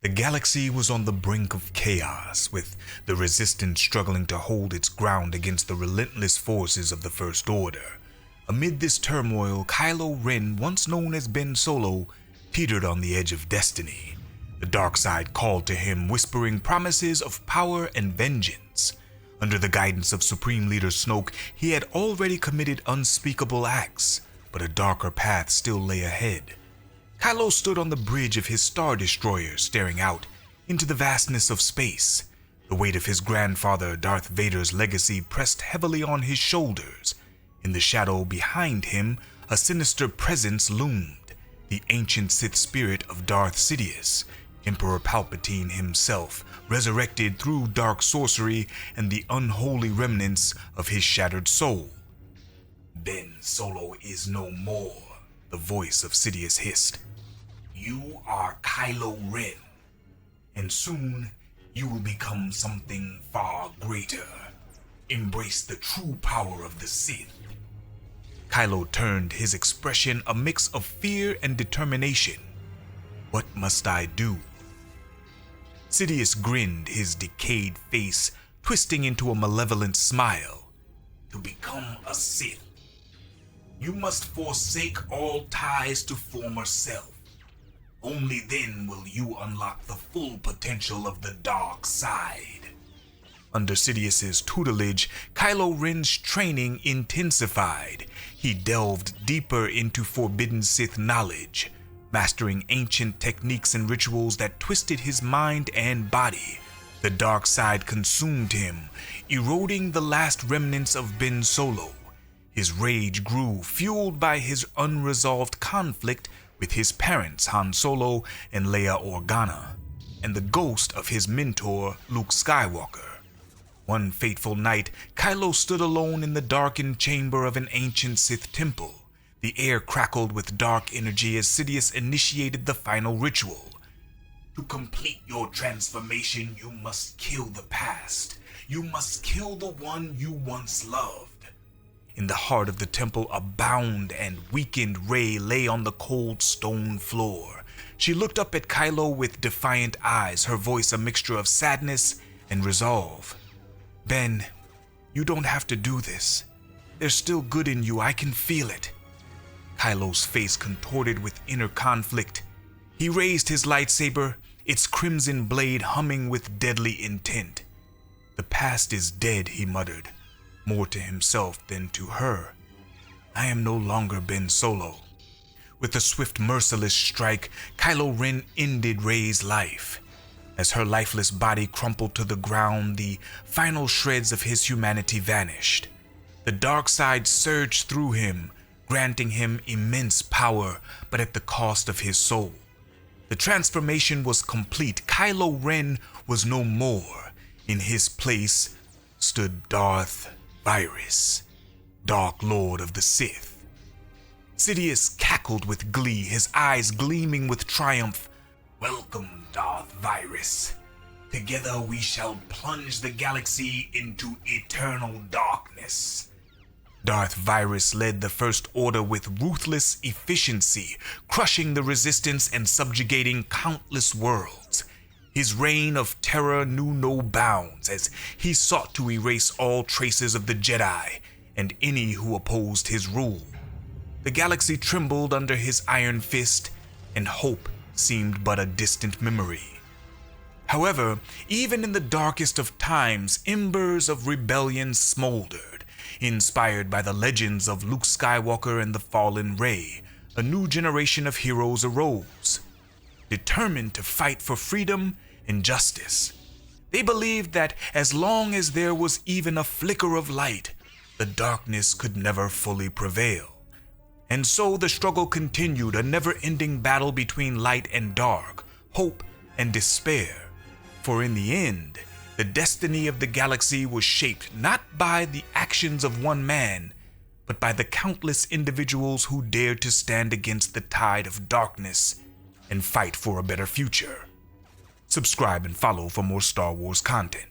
The galaxy was on the brink of chaos, with the Resistance struggling to hold its ground against the relentless forces of the First Order. Amid this turmoil, Kylo Ren, once known as Ben Solo, teetered on the edge of destiny. The dark side called to him, whispering promises of power and vengeance. Under the guidance of Supreme Leader Snoke, he had already committed unspeakable acts, but a darker path still lay ahead. Kylo stood on the bridge of his Star Destroyer, staring out into the vastness of space. The weight of his grandfather, Darth Vader's legacy, pressed heavily on his shoulders. In the shadow behind him, a sinister presence loomed, the ancient Sith spirit of Darth Sidious, Emperor Palpatine himself, resurrected through dark sorcery and the unholy remnants of his shattered soul. "Ben Solo is no more," the voice of Sidious hissed. "You are Kylo Ren, and soon you will become something far greater. Embrace the true power of the Sith." Kylo turned, his expression a mix of fear and determination. "What must I do?" Sidious grinned, his decayed face twisting into a malevolent smile. "To become a Sith, you must forsake all ties to former self. Only then will you unlock the full potential of the dark side." Under Sidious's tutelage, Kylo Ren's training intensified. He delved deeper into forbidden Sith knowledge, mastering ancient techniques and rituals that twisted his mind and body. The dark side consumed him, eroding the last remnants of Ben Solo. His rage grew, fueled by his unresolved conflict with his parents Han Solo and Leia Organa, and the ghost of his mentor Luke Skywalker. One fateful night, Kylo stood alone in the darkened chamber of an ancient Sith temple. The air crackled with dark energy as Sidious initiated the final ritual. "To complete your transformation, you must kill the past. You must kill the one you once loved." In the heart of the temple, a bound and weakened Rey lay on the cold stone floor. She looked up at Kylo with defiant eyes, her voice a mixture of sadness and resolve. "Ben, you don't have to do this. There's still good in you, I can feel it." Kylo's face contorted with inner conflict. He raised his lightsaber, its crimson blade humming with deadly intent. "The past is dead," he muttered, more to himself than to her. "I am no longer Ben Solo." With a swift, merciless strike, Kylo Ren ended Rey's life. As her lifeless body crumpled to the ground, the final shreds of his humanity vanished. The dark side surged through him, granting him immense power, but at the cost of his soul. The transformation was complete. Kylo Ren was no more. In his place stood Darth Virus, Dark Lord of the Sith. Sidious cackled with glee, his eyes gleaming with triumph. "Welcome, Darth Virus. Together we shall plunge the galaxy into eternal darkness." Darth Virus led the First Order with ruthless efficiency, crushing the Resistance and subjugating countless worlds. His reign of terror knew no bounds as he sought to erase all traces of the Jedi and any who opposed his rule. The galaxy trembled under his iron fist, and hope seemed but a distant memory. However, even in the darkest of times, embers of rebellion smoldered. Inspired by the legends of Luke Skywalker and the fallen Rey, a new generation of heroes arose, determined to fight for freedom and justice. They believed that as long as there was even a flicker of light, the darkness could never fully prevail. And so the struggle continued, a never-ending battle between light and dark, hope and despair. For in the end, the destiny of the galaxy was shaped not by the actions of one man, but by the countless individuals who dared to stand against the tide of darkness and fight for a better future. Subscribe and follow for more Star Wars content.